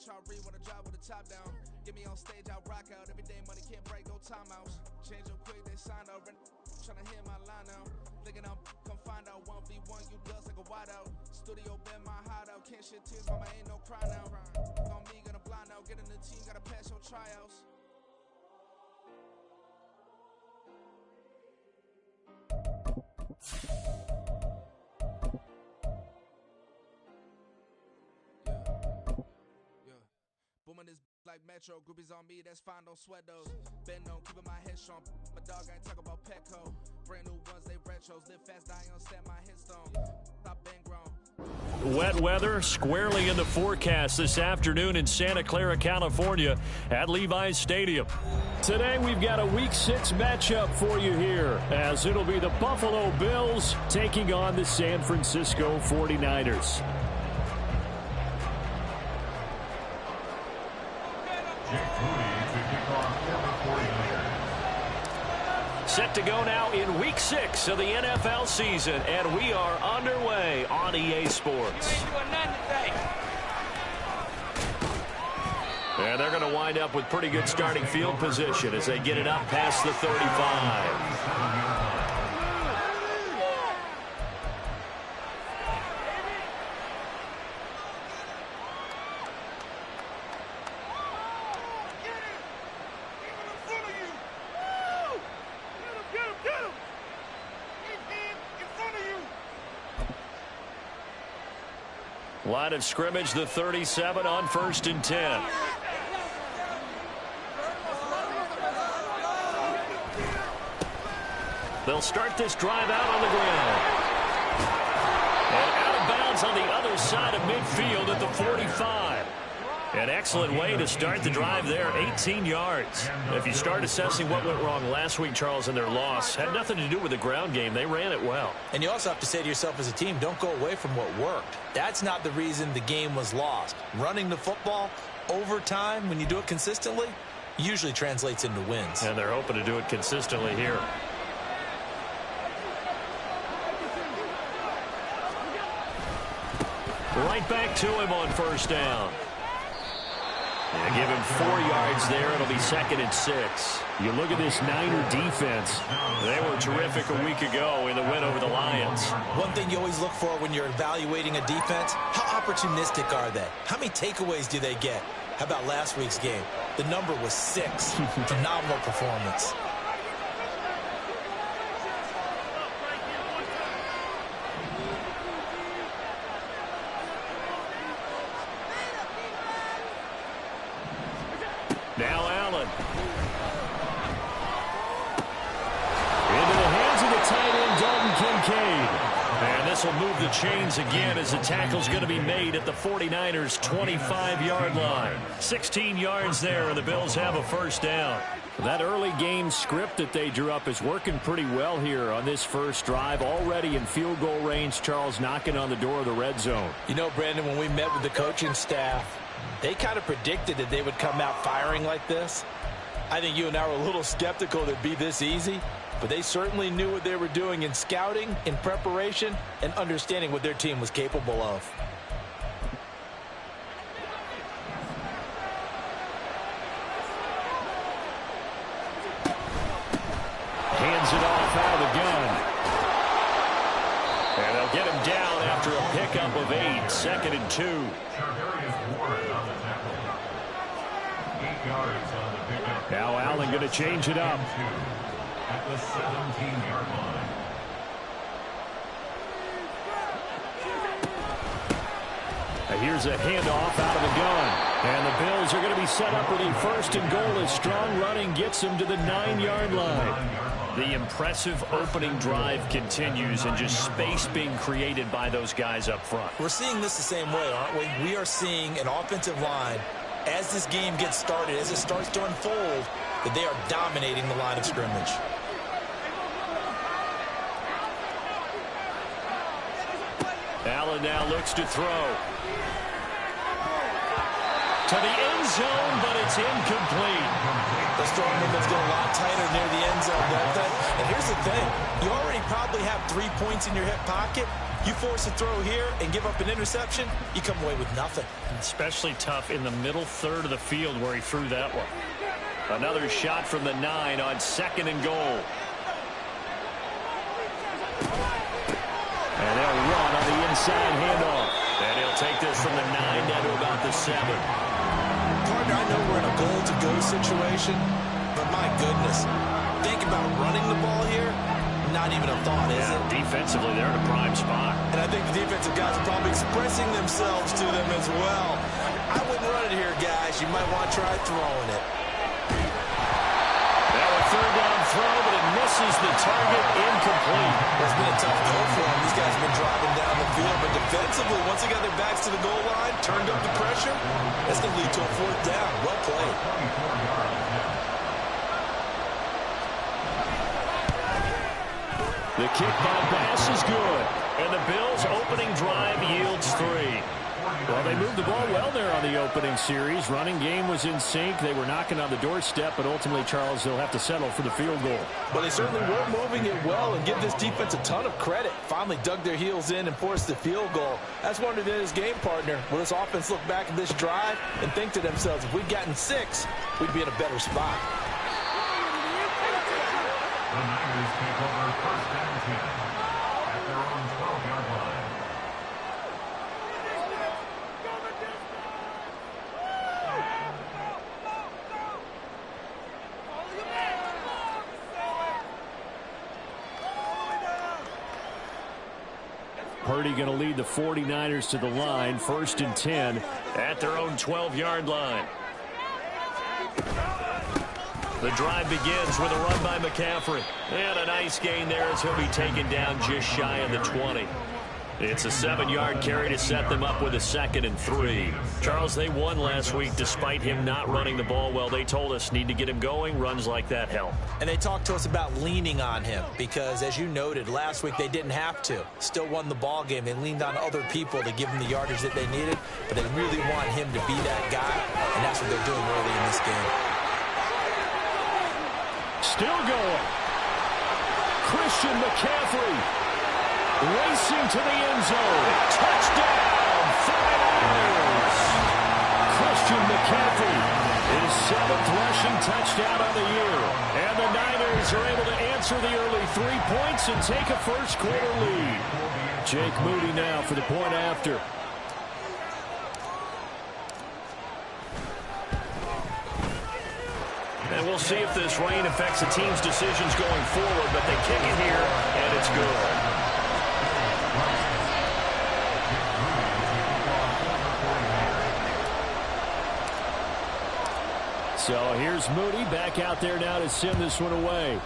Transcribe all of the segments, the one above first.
HRE wanna drive with the top down. Get me on stage, I rock out. Every day money can't break, no timeouts. Change up quick, they sign up. Tryna hear my line out. Thinking I'm come find out 1v1, you dust like a wideout. Studio been my hideout. Can't shed tears, mama ain't no cry now. On me, gonna blind out. Get in the team, gotta pass your tryouts. Booming this like Metro, groupies on me, that's fine, don't sweat those. Been on, keeping my head strong. My dog ain't talk about Petco. Brand new ones, they retros. Live fast, die on set, my headstone. Stop been grown. Wet weather squarely in the forecast this afternoon in Santa Clara, California at Levi's Stadium. Today we've got a Week 6 matchup for you here, as it'll be the Buffalo Bills taking on the San Francisco 49ers. Set to go now in Week 6 of the NFL season, and we are underway on EA Sports. And they're going to wind up with pretty good starting field position as they get it up past the 35. Line of scrimmage, the 37 on 1st and 10. They'll start this drive out on the ground. And out of bounds on the other side of midfield at the 45. An excellent way to start the drive there, 18 yards. If you start assessing what went wrong last week, Charles, in their loss, had nothing to do with the ground game. They ran it well. And you also have to say to yourself as a team, don't go away from what worked. That's not the reason the game was lost. Running the football over time, when you do it consistently, usually translates into wins. And they're hoping to do it consistently here. Right back to him on 1st down. And give him 4 yards there. It'll be 2nd and 6. You look at this Niner defense. They were terrific a week ago in the win over the Lions. One thing you always look for when you're evaluating a defense, how opportunistic are they? How many takeaways do they get? How about last week's game? The number was 6. Phenomenal performance. Now Allen. Into the hands of the tight end, Dalton Kincaid. And this will move the chains again as the tackle's going to be made at the 49ers' 25-yard line. 16 yards there, and the Bills have a 1st down. That early game script that they drew up is working pretty well here on this first drive. Already in field goal range, Charles knocking on the door of the red zone. You know, Brandon, when we met with the coaching staff, they kind of predicted that they would come out firing like this. I think you and I were a little skeptical that it'd be this easy, but they certainly knew what they were doing in scouting, in preparation, and understanding what their team was capable of. Hands it off out of the gun. And they'll get him down after a pickup of 8. 2nd and 2. Now Allen going to change it up. At the 17-yard line. Here's a handoff out of the gun. And the Bills are going to be set up with a 1st and goal as strong running gets them to the 9-yard line. The impressive opening drive continues, and just space being created by those guys up front. We're seeing this the same way, aren't we? We are seeing an offensive line, as this game gets started, as it starts to unfold, that they are dominating the line of scrimmage. Allen now looks to throw. To the end zone, but it's incomplete. The strong movement's get a lot tighter near the end zone, don't they? And here's the thing. You already probably have 3 points in your hip pocket. You force a throw here and give up an interception, you come away with nothing. Especially tough in the middle third of the field where he threw that one. Another shot from the 9 on 2nd and goal. And they'll run on the inside handoff. And he'll take this from the 9 down to about the 7. Partner, I know we're in a goal-to-go situation, but my goodness, think about running the ball here. Not even a thought, is it? Defensively, they're in a prime spot. And I think the defensive guys are probably expressing themselves to them as well. I wouldn't run it here, guys. You might want to try throwing it. Now a 3rd down throw, but it misses the target, incomplete. It's been a tough go for them. These guys have been driving down the field, but defensively, once they got their backs to the goal line, turned up the pressure, that's going to lead to a 4th down. Well played. The kick by Bass is good. And the Bills' opening drive yields 3. Well, they moved the ball well there on the opening series. Running game was in sync. They were knocking on the doorstep, but ultimately, Charles, they'll have to settle for the field goal. But they certainly were moving it well, and give this defense a ton of credit. Finally dug their heels in and forced the field goal. That's one of his game partner. Will this offense look back at this drive and think to themselves, if we'd gotten 6, we'd be in a better spot. The Niners take over 1st and 10 at their own 12-yard line. Purdy going to lead the 49ers to the line. 1st and 10 at their own 12-yard line. The drive begins with a run by McCaffrey. And a nice gain there as he'll be taken down just shy of the 20. It's a 7-yard carry to set them up with a 2nd and 3. Charles, they won last week despite him not running the ball well. They told us need to get him going. Runs like that help. And they talked to us about leaning on him because, as you noted, last week they didn't have to. Still won the ball game. They leaned on other people to give them the yardage that they needed, but they really want him to be that guy, and that's what they're doing early in this game. Still going. Christian McCaffrey racing to the end zone. Touchdown, 49ers. Christian McCaffrey, his 7th rushing touchdown on the year. And the Niners are able to answer the early 3 points and take a first-quarter lead. Jake Moody now for the point after. And we'll see if this rain affects the team's decisions going forward, but they kick it here, and it's good. So here's Moody back out there now to send this one away.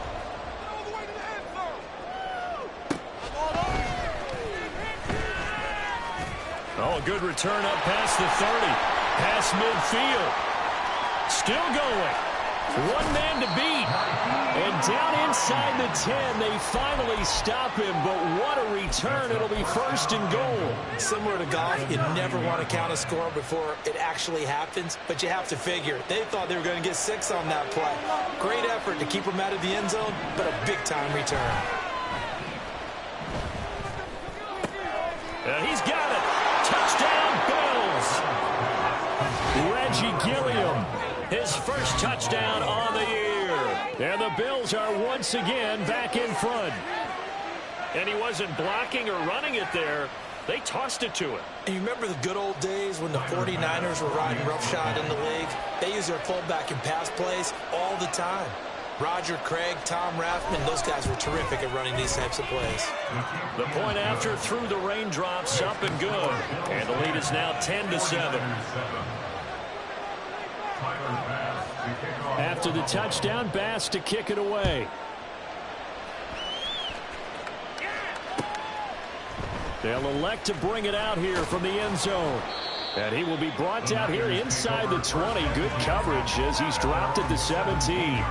Oh, a good return up past the 30. Past midfield. Still going. One man to beat. And down inside the 10, they finally stop him. But what a return. It'll be 1st and goal. Similar to golf, you never want to count a score before it actually happens. But you have to figure, they thought they were going to get 6 on that play. Great effort to keep them out of the end zone, but a big-time return. And he's got it. Touchdown, Bills. Reggie Gilliam, his first touchdown on the year. And the Bills are once again back in front. And he wasn't blocking or running it there. They tossed it to him. And you remember the good old days when the 49ers were riding roughshod in the league? They used their fullback in pass plays all the time. Roger Craig, Tom Rathman, those guys were terrific at running these types of plays. The point after through the raindrops, up and good. And the lead is now 10-7. After the touchdown, Bass to kick it away. They'll elect to bring it out here from the end zone. And he will be brought down here inside the 20. Good coverage as he's dropped at the 17.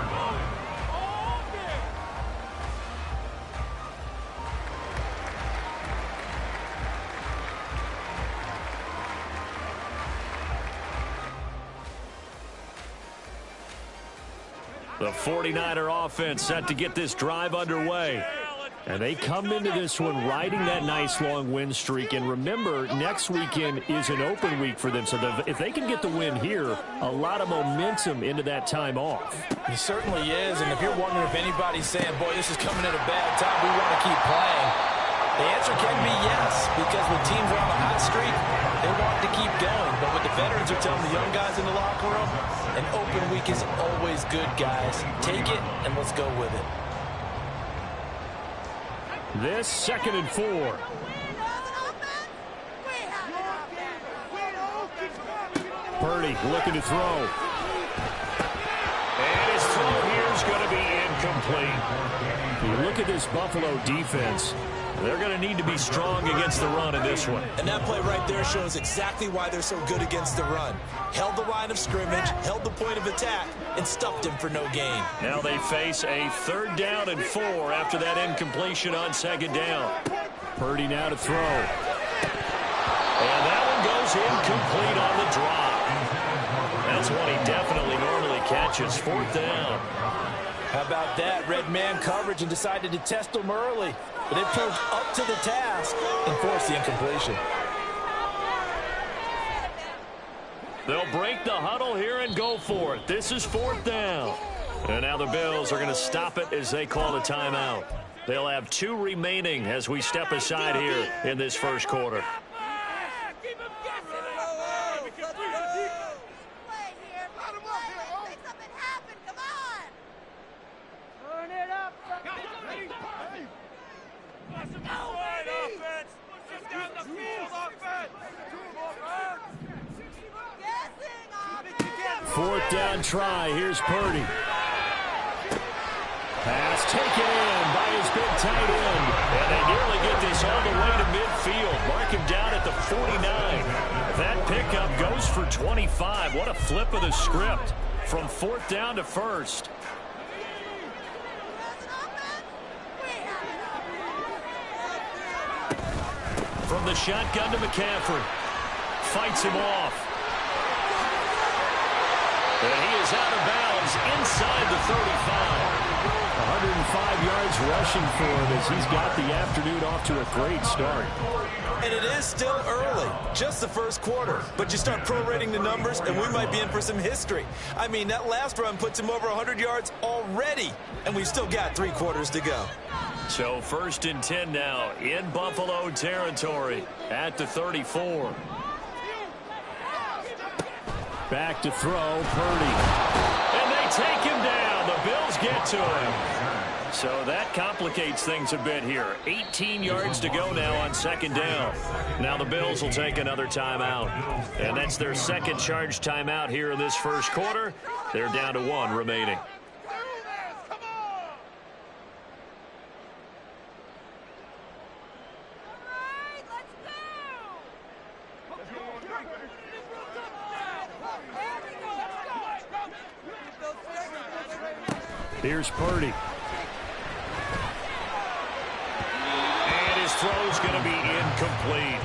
The 49er offense set to get this drive underway. And they come into this one riding that nice long win streak. And remember, next weekend is an open week for them. So if they can get the win here, a lot of momentum into that time off. It certainly is. And if you're wondering if anybody's saying, boy, this is coming at a bad time, we want to keep playing, the answer can be yes. Because when teams are on a hot streak, they want to keep going. But what the veterans are telling the young guys in the locker room, an open week is always good, guys. Take it and let's go with it. This 2nd and 4. Purdy looking to throw. And his throw here is going to be incomplete. You look at this Buffalo defense. They're going to need to be strong against the run in this one. And that play right there shows exactly why they're so good against the run. Held the line of scrimmage, held the point of attack, and stuffed him for no gain. Now they face a 3rd down and 4 after that incompletion on 2nd down. Purdy now to throw. And that one goes incomplete on the drop. That's one he definitely normally catches. 4th down. How about that? Red man coverage and decided to test them early. But they proved up to the task and forced the incompletion. They'll break the huddle here and go for it. This is 4th down. And now the Bills are going to stop it as they call a timeout. They'll have 2 remaining as we step aside here in this first quarter. Fourth down try. Here's Purdy. Pass taken in by his big tight end. And they nearly get this all the way to midfield. Mark him down at the 49. That pickup goes for 25. What a flip of the script from 4th down to 1st. From the shotgun to McCaffrey. Fights him off. And he is out of bounds inside the 35. 105 yards rushing for him as he's got the afternoon off to a great start. And it is still early, just the first quarter. But you start prorating the numbers, and we might be in for some history. I mean, that last run puts him over 100 yards already, and we've still got 3 quarters to go. So 1st and 10 now in Buffalo territory at the 34. Back to throw, Purdy. And they take him down. The Bills get to him. So that complicates things a bit here. 18 yards to go now on 2nd down. Now the Bills will take another timeout. And that's their 2nd charge timeout here in this first quarter. They're down to 1 remaining. Here's Purdy. And his throw's going to be incomplete.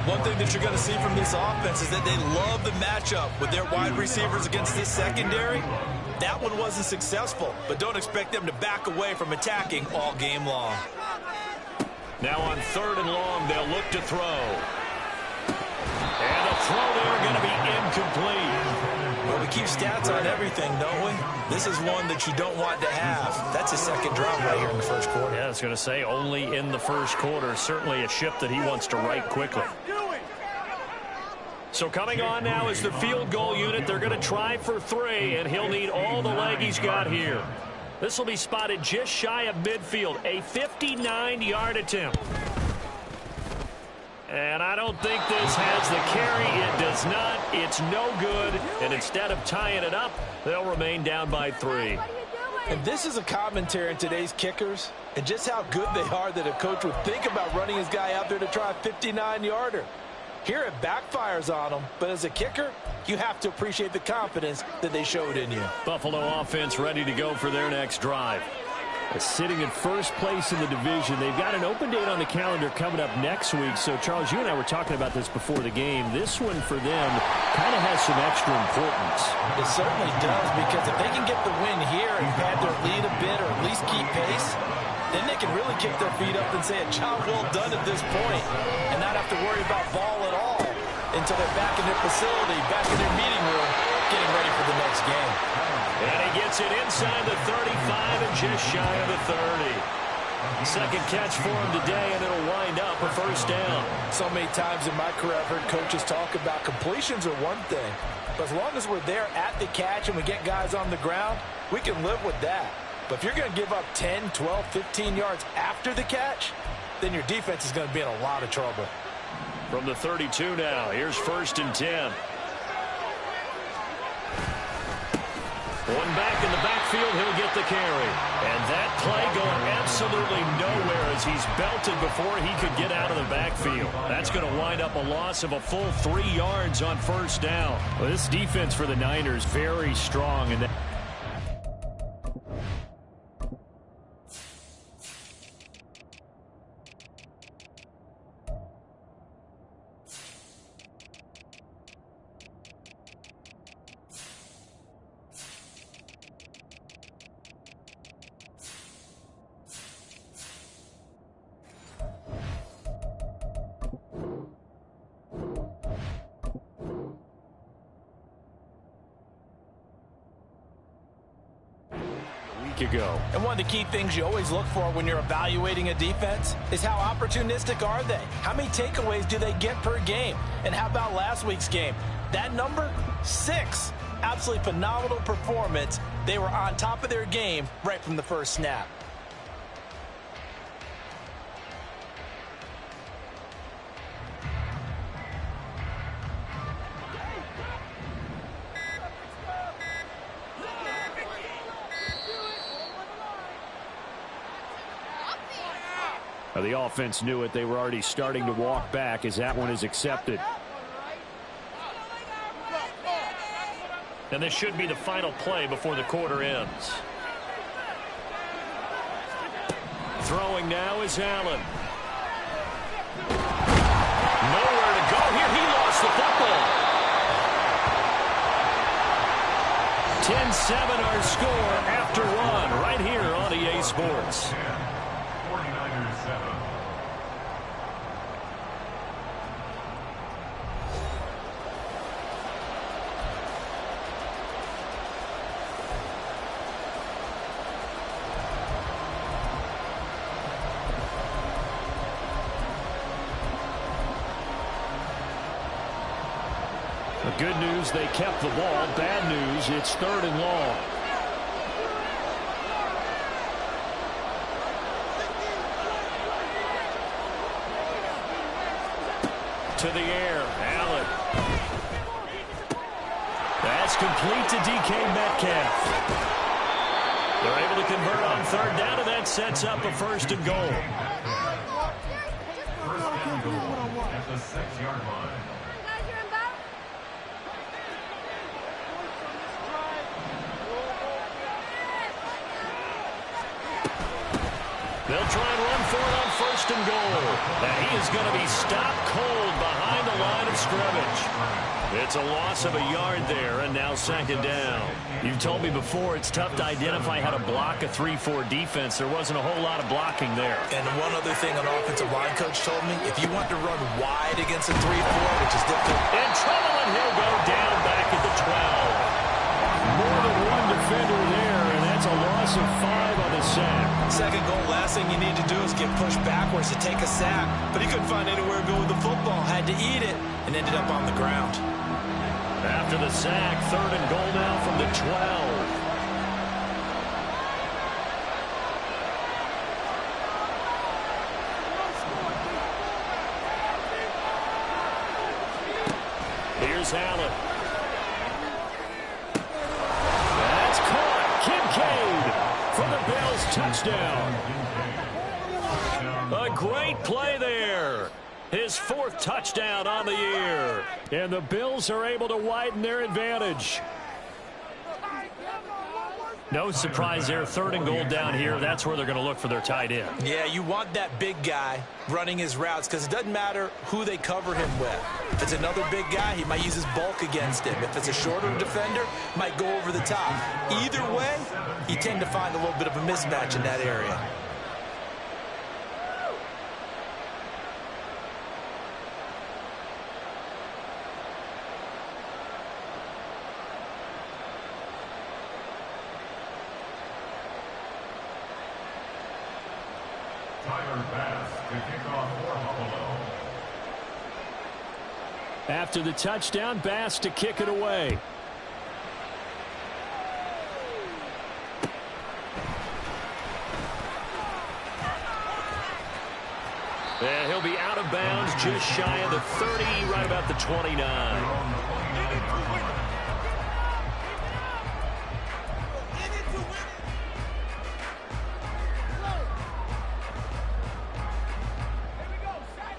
One thing that you're going to see from this offense is that they love the matchup with their wide receivers against this secondary. That one wasn't successful, but don't expect them to back away from attacking all game long. Now on 3rd and long, they'll look to throw. And the throw there going to be incomplete. Well, we keep stats on everything, don't we? This is one that you don't want to have. That's a 2nd drop right here in the first quarter. Yeah, I was going to say only in the first quarter. Certainly a ship that he wants to right quickly. So coming on now is the field goal unit. They're going to try for 3, and he'll need all the leg he's got here. This will be spotted just shy of midfield. A 59-yard attempt. And I don't think this has the carry. It does not. It's no good. And instead of tying it up, they'll remain down by 3. And this is a commentary on today's kickers and just how good they are that a coach would think about running his guy out there to try a 59-yarder. Here it backfires on them, but as a kicker, you have to appreciate the confidence that they showed in you. Buffalo offense ready to go for their next drive. Sitting in first place in the division. They've got an open date on the calendar coming up next week. So, Charles, you and I were talking about this before the game. This one for them kind of has some extra importance. It certainly does, because if they can get the win here and pad their lead a bit or at least keep pace, then they can really kick their feet up and say a job well done at this point and not have to worry about ball at all until they're back in their facility, back in their meeting room, getting ready for the next game. And he gets it inside the 35 and just shy of the 30. Second catch for him today, and it'll wind up a first down. So many times in my career I've heard coaches talk about completions are one thing, but as long as we're there at the catch and we get guys on the ground, we can live with that. But if you're going to give up 10, 12, 15 yards after the catch, then your defense is going to be in a lot of trouble. From the 32 now, here's 1st and 10. One back in the backfield, he'll get the carry. And that play going absolutely nowhere as he's belted before he could get out of the backfield. That's going to wind up a loss of a full 3 yards on first down. Well, this defense for the Niners very strong. And ago. And one of the key things you always look for when you're evaluating a defense is how opportunistic are they? How many takeaways do they get per game? And how about last week's game? That number, 6. Absolutely phenomenal performance. They were on top of their game right from the first snap. The offense knew it. They were already starting to walk back as that one is accepted. And this should be the final play before the quarter ends. Throwing now is Allen. Nowhere to go here. He lost the football. 10-7 our score after one right here on EA Sports. 49ers 7. The good news, they kept the ball. Bad news, it's 3rd and long. To the air, Allen. That's complete to DK Metcalf. They're able to convert on 3rd down, and that sets up a 1st and goal. 1st and goal at the 6-yard line. They'll try and run for it on 1st and goal. And he is going to be stopped cold behind the line of scrimmage. It's a loss of a yard there, and now 2nd down. You've told me before it's tough to identify how to block a 3-4 defense. There wasn't a whole lot of blocking there. And one other thing an offensive line coach told me, if you want to run wide against a 3-4, which is difficult. In trouble, and he'll go down back at the 12. More than one defender there, and that's a loss of 5 on the sack. 2nd goal, last thing you need to do is get pushed backwards to take a sack. But he couldn't find anywhere to go with the football, had to eat it, and ended up on the ground. After the sack, 3rd and goal now from the 12. Here's Allen. That's caught. Kincaid for the Bills touchdown. A great play there. His 4th touchdown on the year. And the Bills are able to widen their advantage. No surprise there. 3rd and goal down here. That's where they're going to look for their tight end. Yeah, you want that big guy running his routes because it doesn't matter who they cover him with. If it's another big guy, he might use his bulk against him. If it's a shorter defender, might go over the top. Either way, you tend to find a little bit of a mismatch in that area. Tyler Bass to kick off for Buffalo. After the touchdown, Bass to kick it away. And he'll be out of bounds just shy of the 30, right about the 29.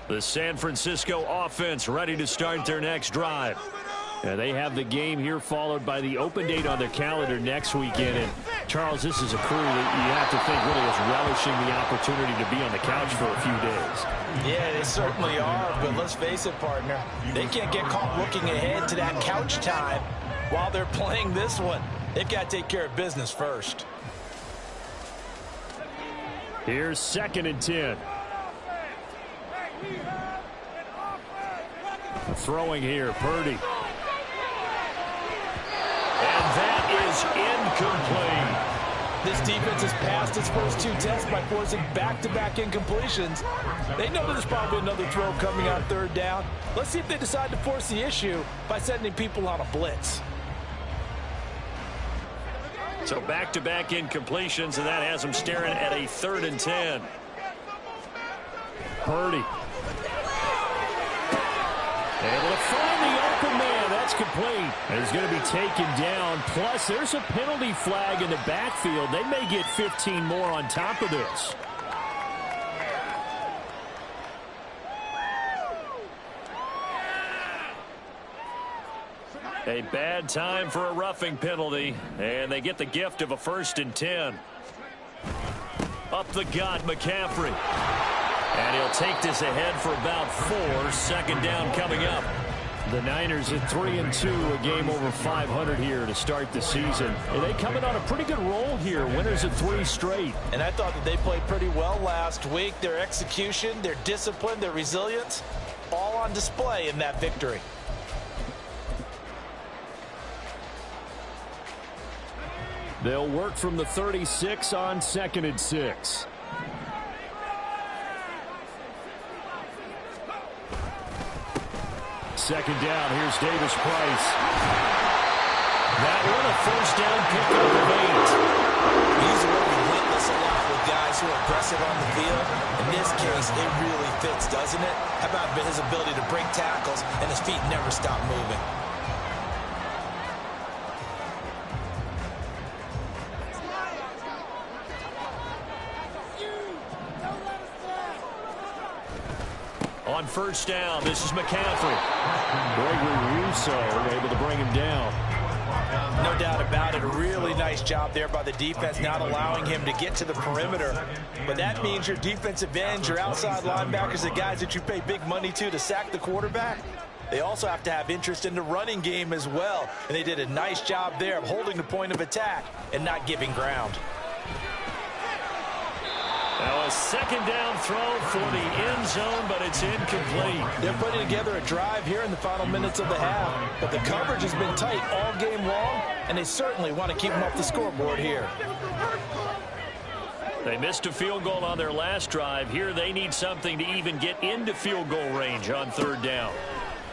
The San Francisco offense ready to start their next drive. And they have the game here followed by the open date on their calendar next weekend. And Charles, this is a crew that you have to think really is relishing the opportunity to be on the couch for a few days. Yeah, they certainly are, but let's face it, partner. They can't get caught looking ahead to that couch time while they're playing this one. They've got to take care of business first. Here's 2nd and 10. Throwing here, Purdy. And that is incomplete. This defense has passed its first 2 tests by forcing back-to-back incompletions. They know there's probably another throw coming on 3rd down. Let's see if they decide to force the issue by sending people on a blitz. So back-to-back incompletions, and that has them staring at a 3rd and 10. Purdy. Able to find the open man. That's complete. And he's going to be taken down. Plus, there's a penalty flag in the backfield. They may get 15 more on top of this. A bad time for a roughing penalty. And they get the gift of a 1st and 10. Up the gut, McCaffrey. And he'll take this ahead for about 4. 2nd down coming up. The Niners at 3-2, a game over 500 here to start the season. And they coming on a pretty good roll here. Winners at 3 straight. And I thought that they played pretty well last week. Their execution, their discipline, their resilience, all on display in that victory. They'll work from the 36 on 2nd and 6. Second down, here's Davis Price. That one a 1st down pickup of 8. He's working relentless a lot with guys who are aggressive on the field. In this case, it really fits, doesn't it? How about his ability to break tackles and his feet never stop moving? On 1st down, this is McCaffrey. Gregory Rousseau able to bring him down. No doubt about it. A really nice job there by the defense, not allowing him to get to the perimeter. But that means your defensive ends, your outside linebackers, the guys that you pay big money to sack the quarterback, they also have to have interest in the running game as well. And they did a nice job there of holding the point of attack and not giving ground. Now a 2nd down throw for the end zone, but it's incomplete. They're putting together a drive here in the final minutes of the half, but the coverage has been tight all game long, and they certainly want to keep them off the scoreboard here. They missed a field goal on their last drive. Here they need something to even get into field goal range on 3rd down.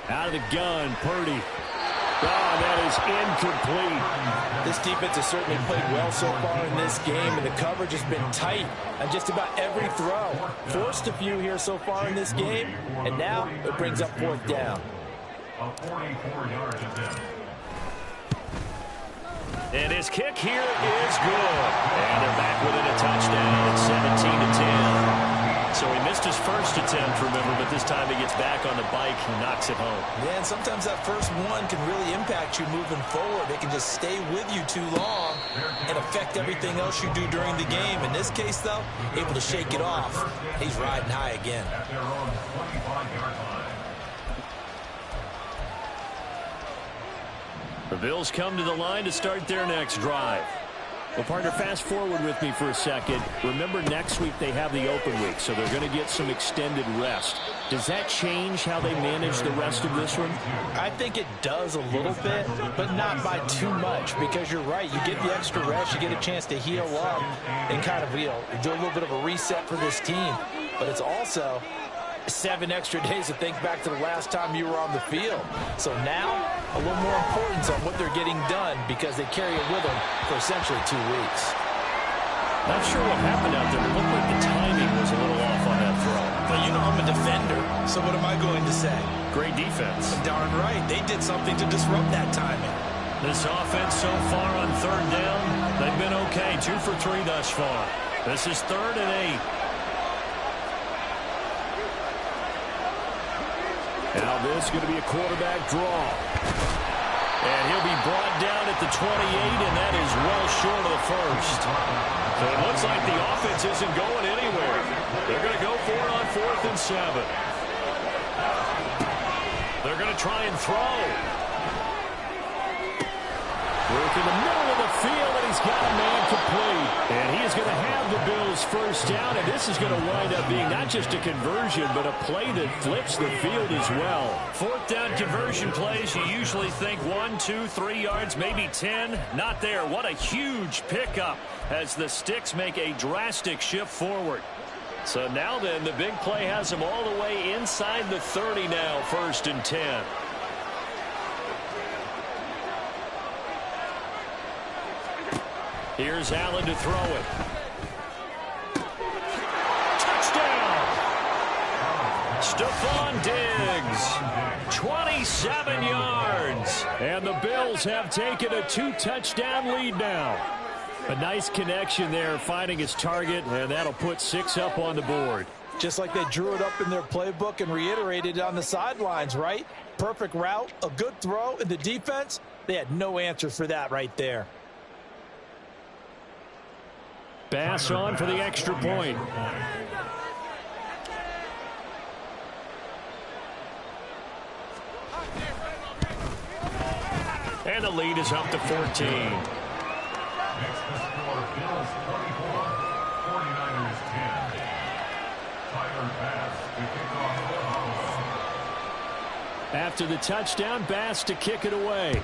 Out of the gun, Purdy. Oh, that is incomplete. This defense has certainly played well so far in this game, and the coverage has been tight on just about every throw. Forced a few here so far in this game, and now it brings up 4th down. A 44-yard attempt. And his kick here is good. And they're back within a touchdown. It's 17-10. So he missed his first attempt, remember, but this time he gets back on the bike and knocks it home. Yeah, and sometimes that first one can really impact you moving forward. It can just stay with you too long and affect everything else you do during the game. In this case, though, able to shake it off. He's riding high again. At their own 25-yard line. The Bills come to the line to start their next drive. Well, partner, fast forward with me for a second. Remember, next week they have the open week, so they're going to get some extended rest. Does that change how they manage the rest of this one? I think it does a little bit, but not by too much, because you're right. You get the extra rest, you get a chance to heal up and kind of, do a little bit of a reset for this team. But it's also 7 extra days to think back to the last time you were on the field. So now, a little more importance on what they're getting done because they carry it with them for essentially 2 weeks. Not sure what happened out there. It looked like the timing was a little off on that throw. But I'm a defender, so what am I going to say? Great defense. Darn right. They did something to disrupt that timing. This offense so far on 3rd down, they've been okay. 2 for 3 thus far. This is 3rd and 8. Now this is going to be a quarterback draw. And he'll be brought down at the 28, and that is well short of the first. So it looks like the offense isn't going anywhere. They're going to go for it on 4th and 7. They're going to try and throw. Work in the middle of the field, and he's got a man complete. And he is going to have the Bills first down, and this is going to wind up being not just a conversion, but a play that flips the field as well. 4th down conversion plays, you usually think 1, 2, 3 yards, maybe 10. Not there. What a huge pickup as the Sticks make a drastic shift forward. So now then, the big play has them all the way inside the 30 now, 1st and 10. Here's Allen to throw it. Touchdown! Stephon Diggs, 27 yards. And the Bills have taken a 2-touchdown lead now. A nice connection there, finding his target, and that'll put 6 up on the board. Just like they drew it up in their playbook and reiterated it on the sidelines, right? Perfect route, a good throw, and the defense, they had no answer for that right there. Bass on for the extra point. And the lead is up to 14. Next to score, Bills 34, 49ers 10. Tyler Bass to kick off the Hollow. After the touchdown, Bass to kick it away.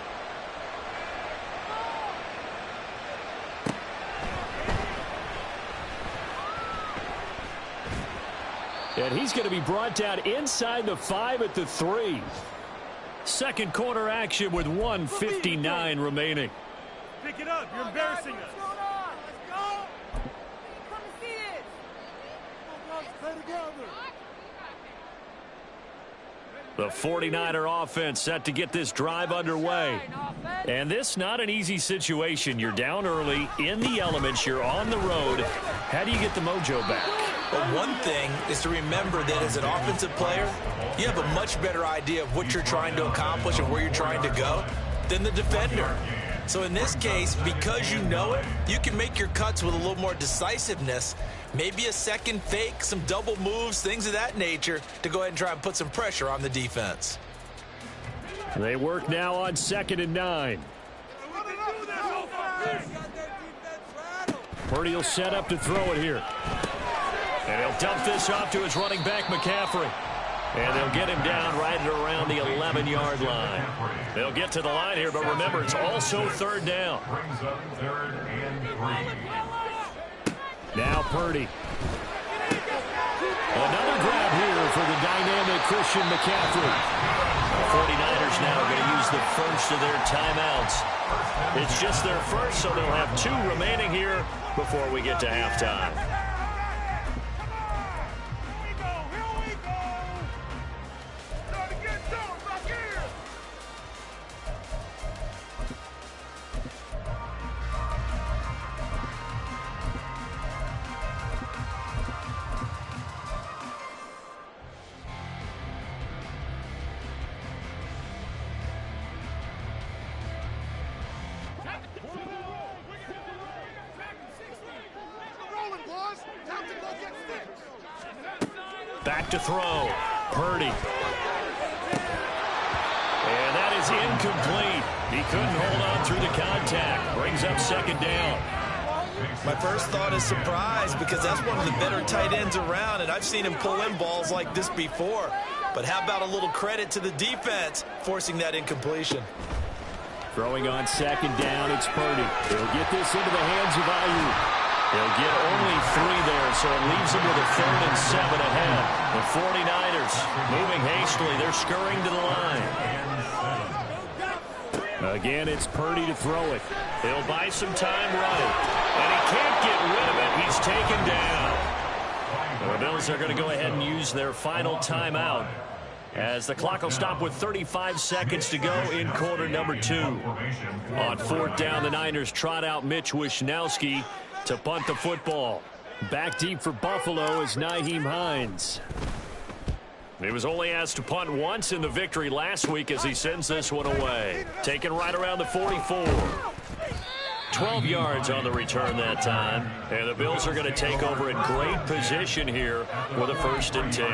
And he's going to be brought down inside the 5 at the 3. Second quarter action with 1:59 remaining. Pick it up. You're embarrassing us. What's going on? Let's go. Come and see this. Come on, guys. Stay together. The 49er offense set to get this drive underway. And this not an easy situation. You're down early, in the elements, you're on the road. How do you get the mojo back? Well, one thing is to remember that as an offensive player, you have a much better idea of what you're trying to accomplish and where you're trying to go than the defender. So in this case, because you know it, you can make your cuts with a little more decisiveness, maybe a second fake, some double moves, things of that nature, to go ahead and try and put some pressure on the defense. They work now on 2nd and 9. Purdy will set up to throw it here. And he'll dump this off to his running back, McCaffrey. And they'll get him down right around the 11-yard line. They'll get to the line here, but remember, it's also 3rd down. Brings up 3rd and 3. Now Purdy. Another grab here for the dynamic Christian McCaffrey. The 49ers now are going to use the first of their timeouts. It's just their first, so they'll have 2 remaining here before we get to halftime. Back to throw. Purdy. And that is incomplete. He couldn't hold on through the contact. Brings up second down. My first thought is surprise because that's one of the better tight ends around, and I've seen him pull in balls like this before. But how about a little credit to the defense forcing that incompletion? Throwing on second down, it's Purdy. He'll get this into the hands of Ayuk. He'll get only 3 there, so it leaves him with a 3rd and 7 ahead. The 49ers moving hastily. They're scurrying to the line. Again, it's Purdy to throw it. He'll buy some time running. And he can't get rid of it. He's taken down. The Bills are going to go ahead and use their final timeout as the clock will stop with 35 seconds to go in quarter number 2. On 4th down, the Niners trot out Mitch Wishnowsky to punt the football. Back deep for Buffalo is Nyheim Hines. He was only asked to punt once in the victory last week as he sends this one away. Taken right around the 44. 12 yards on the return that time. And the Bills are going to take over in great position here with a 1st and 10.